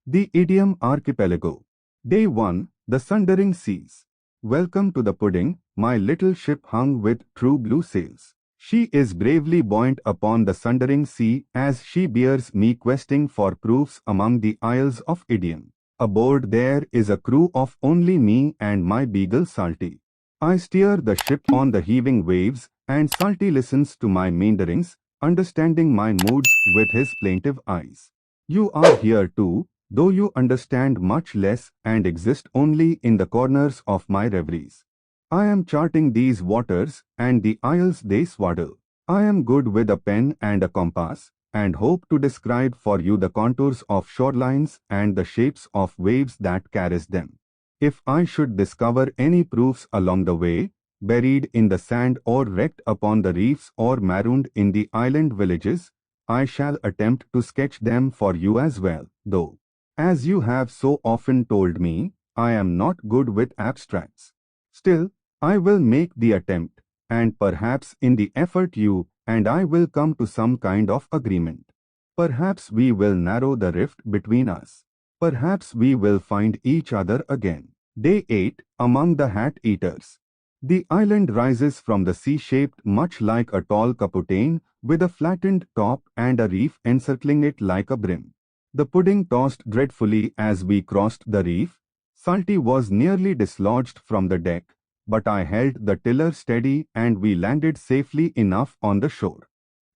The Idiom Archipelago. Day 1. The Sundering Seas. Welcome to the pudding, my little ship hung with true blue sails. She is bravely buoyant upon the sundering sea as she bears me questing for proofs among the isles of Idiom. Aboard there is a crew of only me and my beagle Salty. I steer the ship on the heaving waves, and Salty listens to my meanderings, understanding my moods with his plaintive eyes. You are here too, though you understand much less and exist only in the corners of my reveries. I am charting these waters, and the isles they swaddle. I am good with a pen and a compass, and hope to describe for you the contours of shorelines and the shapes of waves that caress them. If I should discover any proofs along the way, buried in the sand or wrecked upon the reefs or marooned in the island villages, I shall attempt to sketch them for you as well, though, as you have so often told me, I am not good with abstracts. Still, I will make the attempt, and perhaps in the effort you and I will come to some kind of agreement. Perhaps we will narrow the rift between us. Perhaps we will find each other again. Day 8. Among the Hat Eaters. The island rises from the sea shaped much like a tall caputaine, with a flattened top and a reef encircling it like a brim. The pudding tossed dreadfully as we crossed the reef. Salty was nearly dislodged from the deck, but I held the tiller steady and we landed safely enough on the shore.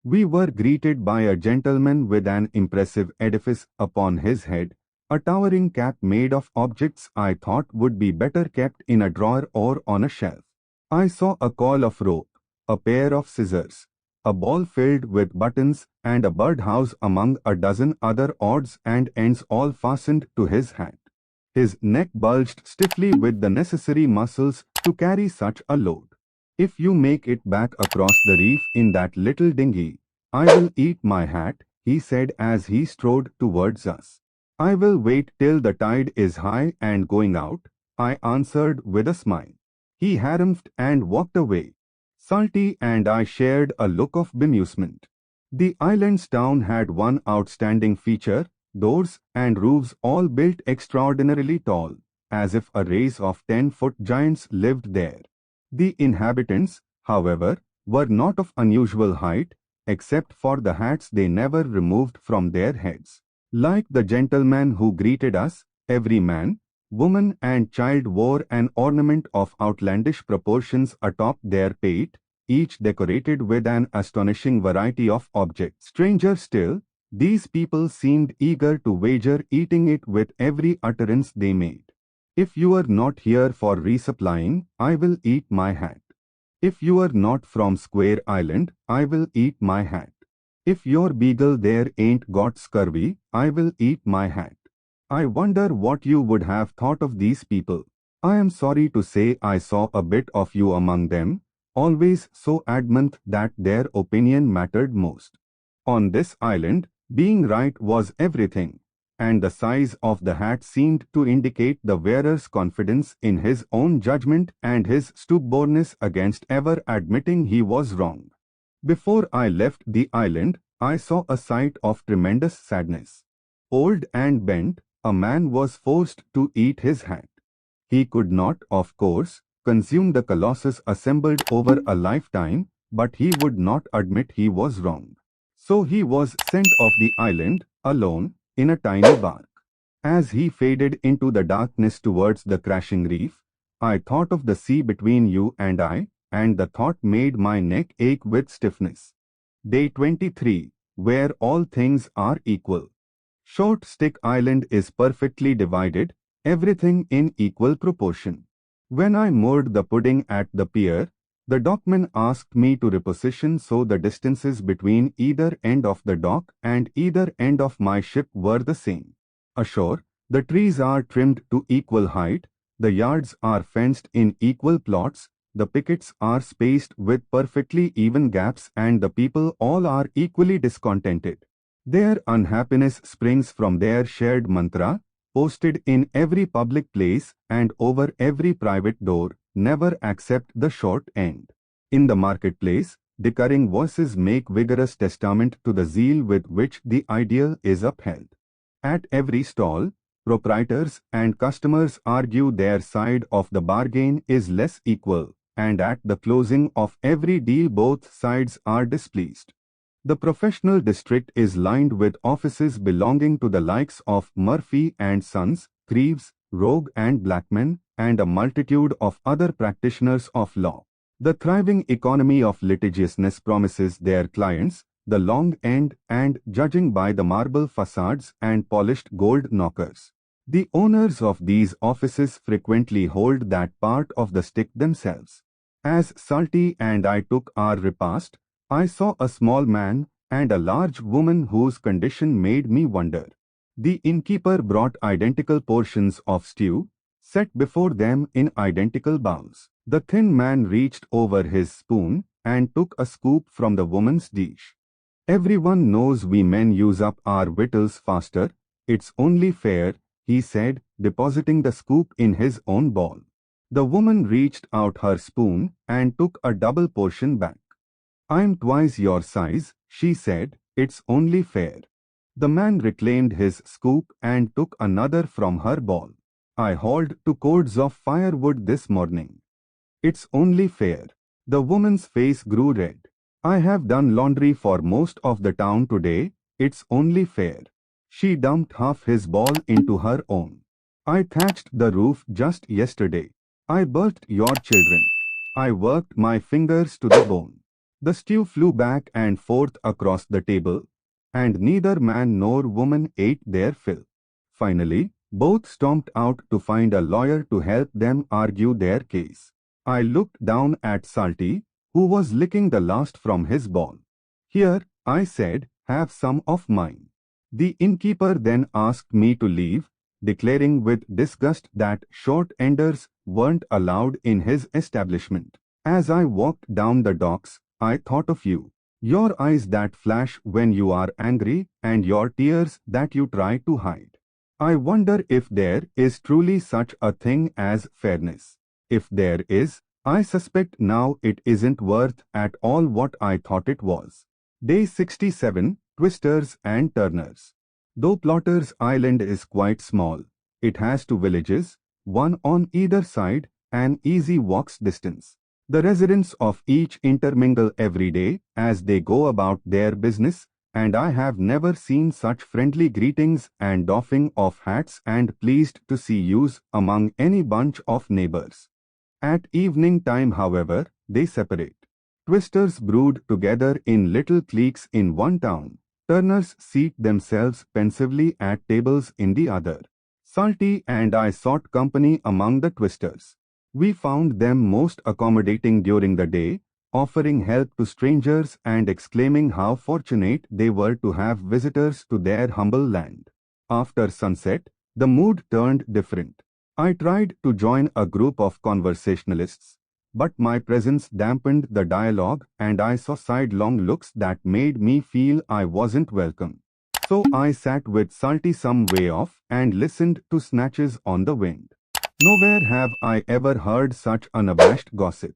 We were greeted by a gentleman with an impressive edifice upon his head, a towering cap made of objects I thought would be better kept in a drawer or on a shelf. I saw a coil of rope, a pair of scissors, a ball filled with buttons, and a birdhouse among a dozen other odds and ends all fastened to his hat. His neck bulged stiffly with the necessary muscles to carry such a load. If you make it back across the reef in that little dinghy, I will eat my hat, he said as he strode towards us. I will wait till the tide is high and going out, I answered with a smile. He harumphed and walked away. Salty and I shared a look of bemusement. The island's town had one outstanding feature: doors and roofs all built extraordinarily tall, as if a race of 10-foot giants lived there. The inhabitants, however, were not of unusual height, except for the hats they never removed from their heads. Like the gentleman who greeted us, every man, woman and child wore an ornament of outlandish proportions atop their pate, each decorated with an astonishing variety of objects. Stranger still, these people seemed eager to wager eating it with every utterance they made. If you are not here for resupplying, I will eat my hat. If you are not from Square Island, I will eat my hat. If your beagle there ain't got scurvy, I will eat my hat. I wonder what you would have thought of these people. I am sorry to say I saw a bit of you among them, always so adamant that their opinion mattered most. On this island, being right was everything, and the size of the hat seemed to indicate the wearer's confidence in his own judgment and his stubbornness against ever admitting he was wrong. Before I left the island, I saw a sight of tremendous sadness. Old and bent, a man was forced to eat his hat. He could not, of course, consume the colossus assembled over a lifetime, but he would not admit he was wrong. So he was sent off the island, alone, in a tiny bark. As he faded into the darkness towards the crashing reef, I thought of the sea between you and I, and the thought made my neck ache with stiffness. Day 23, where all things are equal. Short Stick Island is perfectly divided, everything in equal proportion. When I moored the pudding at the pier, the dockman asked me to reposition so the distances between either end of the dock and either end of my ship were the same. Ashore, the trees are trimmed to equal height, the yards are fenced in equal plots, the pickets are spaced with perfectly even gaps, and the people all are equally discontented. Their unhappiness springs from their shared mantra, posted in every public place and over every private door: never accept the short end. In the marketplace, differing voices make vigorous testament to the zeal with which the ideal is upheld. At every stall, proprietors and customers argue their side of the bargain is less equal, and at the closing of every deal both sides are displeased. The professional district is lined with offices belonging to the likes of Murphy and Sons, Creeves, Rogue and Blackman, and a multitude of other practitioners of law. The thriving economy of litigiousness promises their clients the long end, and judging by the marble facades and polished gold knockers, the owners of these offices frequently hold that part of the stick themselves. As Salty and I took our repast, I saw a small man and a large woman whose condition made me wonder. The innkeeper brought identical portions of stew, set before them in identical bowls. The thin man reached over his spoon and took a scoop from the woman's dish. Everyone knows we men use up our victuals faster. It's only fair, he said, depositing the scoop in his own bowl. The woman reached out her spoon and took a double portion back. I'm twice your size, she said, it's only fair. The man reclaimed his scoop and took another from her bowl. I hauled 2 cords of firewood this morning. It's only fair. The woman's face grew red. I have done laundry for most of the town today, it's only fair. She dumped half his bowl into her own. I thatched the roof just yesterday. I birthed your children. I worked my fingers to the bone. The stew flew back and forth across the table, and neither man nor woman ate their fill. Finally, both stomped out to find a lawyer to help them argue their case. I looked down at Salty, who was licking the last from his bowl. Here, I said, have some of mine. The innkeeper then asked me to leave, declaring with disgust that short-enders weren't allowed in his establishment. As I walked down the docks, I thought of you. Your eyes that flash when you are angry and your tears that you try to hide. I wonder if there is truly such a thing as fairness. If there is, I suspect now it isn't worth at all what I thought it was. Day 67, Twisters and Turners. Though Plotter's Island is quite small, it has 2 villages, one on either side, an easy walk's distance. The residents of each intermingle every day as they go about their business, and I have never seen such friendly greetings and doffing of hats and pleased to see yous among any bunch of neighbors. At evening time, however, they separate. Twisters brood together in little cliques in one town. Turners seat themselves pensively at tables in the other. Salty and I sought company among the twisters. We found them most accommodating during the day, offering help to strangers and exclaiming how fortunate they were to have visitors to their humble land. After sunset, the mood turned different. I tried to join a group of conversationalists, but my presence dampened the dialogue and I saw sidelong looks that made me feel I wasn't welcome. So I sat with Salty some way off and listened to snatches on the wind. Nowhere have I ever heard such unabashed gossip.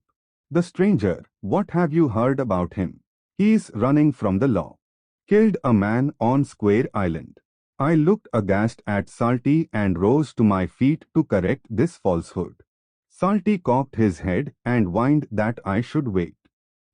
The stranger, what have you heard about him? He's running from the law. Killed a man on Square Island. I looked aghast at Salty and rose to my feet to correct this falsehood. Salty cocked his head and whined that I should wait.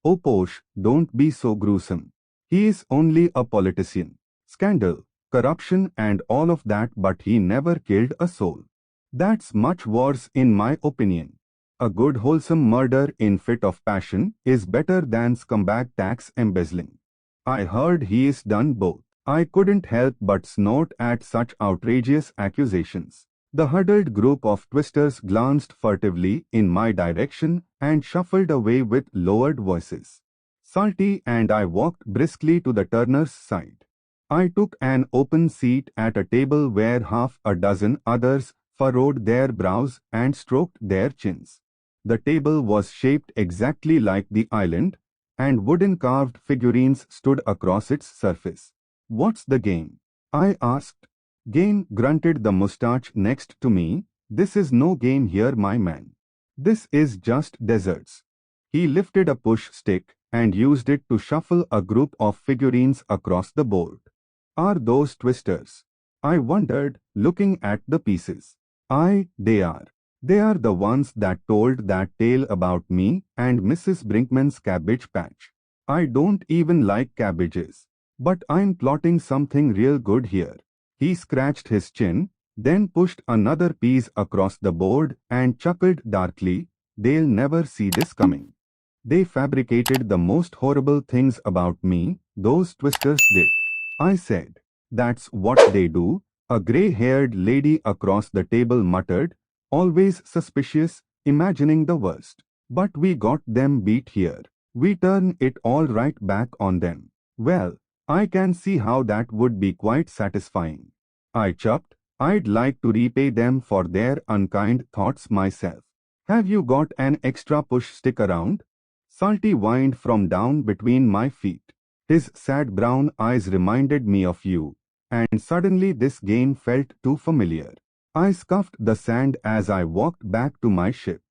Oh Posh, don't be so gruesome. He is only a politician. Scandal, corruption and all of that, but he never killed a soul. That's much worse in my opinion. A good wholesome murder in fit of passion is better than scumbag tax embezzling. I heard he's done both. I couldn't help but snort at such outrageous accusations. The huddled group of twisters glanced furtively in my direction and shuffled away with lowered voices. Salty and I walked briskly to the Turner's side. I took an open seat at a table where half a dozen others furrowed their brows and stroked their chins. The table was shaped exactly like the island, and wooden carved figurines stood across its surface. What's the game? I asked. Game, grunted the mustache next to me. This is no game here, my man. This is just desserts. He lifted a push stick and used it to shuffle a group of figurines across the board. Are those twisters? I wondered, looking at the pieces. They are. They are the ones that told that tale about me and Mrs. Brinkman's cabbage patch. I don't even like cabbages. But I'm plotting something real good here. He scratched his chin, then pushed another piece across the board and chuckled darkly. They'll never see this coming. They fabricated the most horrible things about me, those twisters did. I said. That's what they do, a grey-haired lady across the table muttered, always suspicious, imagining the worst. But we got them beat here. We turn it all right back on them. Well, I can see how that would be quite satisfying. I chucked. I'd like to repay them for their unkind thoughts myself. Have you got an extra push stick around? Salty whined from down between my feet. His sad brown eyes reminded me of you, and suddenly this game felt too familiar. I scuffed the sand as I walked back to my ship.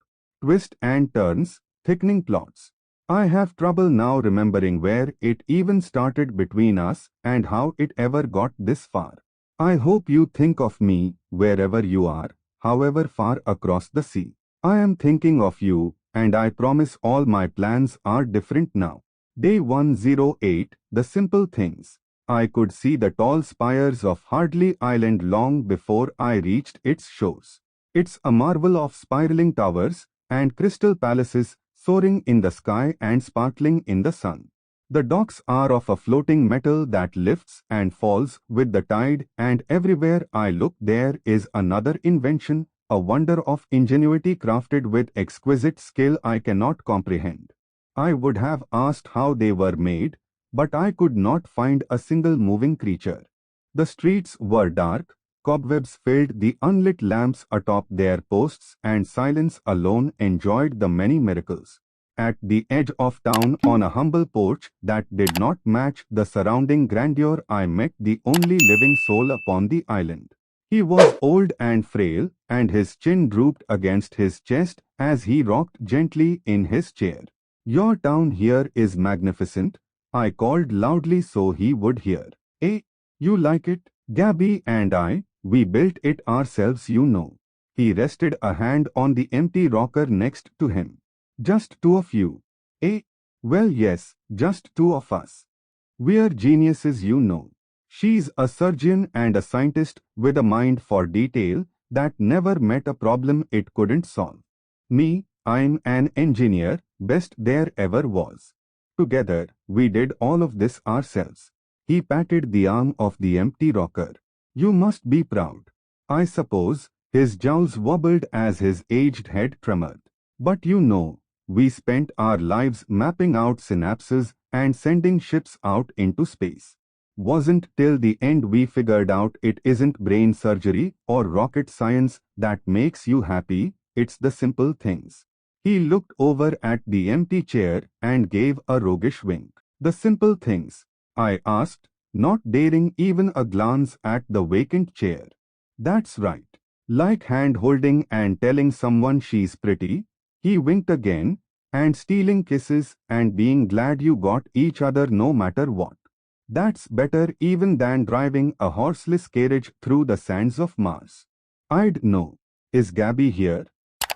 Twists and turns, thickening plots. I have trouble now remembering where it even started between us and how it ever got this far. I hope you think of me, wherever you are, however far across the sea. I am thinking of you, and I promise all my plans are different now. Day 108, the simple things. I could see the tall spires of Hardley Island long before I reached its shores. It's a marvel of spiraling towers and crystal palaces soaring in the sky and sparkling in the sun. The docks are of a floating metal that lifts and falls with the tide, and everywhere I look there is another invention, a wonder of ingenuity crafted with exquisite skill I cannot comprehend. I would have asked how they were made, but I could not find a single moving creature. The streets were dark, cobwebs filled the unlit lamps atop their posts, and silence alone enjoyed the many miracles. At the edge of town, on a humble porch that did not match the surrounding grandeur, I met the only living soul upon the island. He was old and frail, and his chin drooped against his chest as he rocked gently in his chair. "Your town here is magnificent," I called loudly so he would hear. "Eh? You like it? Gabby and we built it ourselves, you know." He rested a hand on the empty rocker next to him. "Just two of you? Eh? Well, yes, just two of us. We're geniuses, you know." She's a surgeon and a scientist with a mind for detail that never met a problem it couldn't solve. Me, I'm an engineer, best there ever was. Together, we did all of this ourselves. He patted the arm of the empty rocker. "You must be proud." I suppose. His jowls wobbled as his aged head trembled. "But you know, we spent our lives mapping out synapses and sending ships out into space. Wasn't till the end we figured out it isn't brain surgery or rocket science that makes you happy, it's the simple things." He looked over at the empty chair and gave a roguish wink. "The simple things?" I asked, not daring even a glance at the vacant chair. "That's right. Like hand-holding and telling someone she's pretty." He winked again, "and stealing kisses and being glad you got each other no matter what. That's better even than driving a horseless carriage through the sands of Mars." "I'd know. Is Gabby here?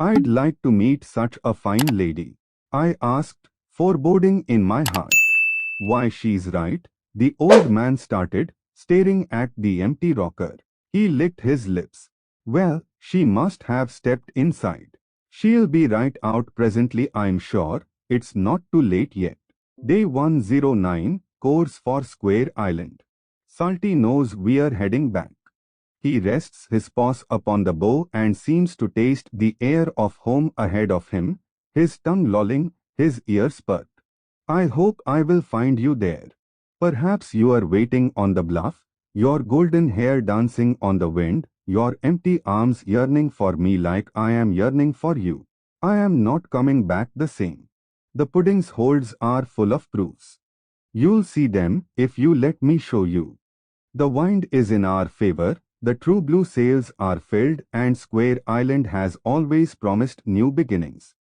I'd like to meet such a fine lady," I asked, foreboding in my heart. "Why, she's right." The old man started, staring at the empty rocker. He licked his lips. "Well, she must have stepped inside. She'll be right out presently, I'm sure. It's not too late yet." Day 109, course for Square Island. Salty knows we're heading back. He rests his paws upon the bow and seems to taste the air of home ahead of him, his tongue lolling, his ears perked. "I hope I will find you there. Perhaps you are waiting on the bluff, your golden hair dancing on the wind, your empty arms yearning for me like I am yearning for you. I am not coming back the same. The pudding's holds are full of proofs. You'll see them if you let me show you. The wind is in our favor, the true blue sails are filled, and Square Island has always promised new beginnings.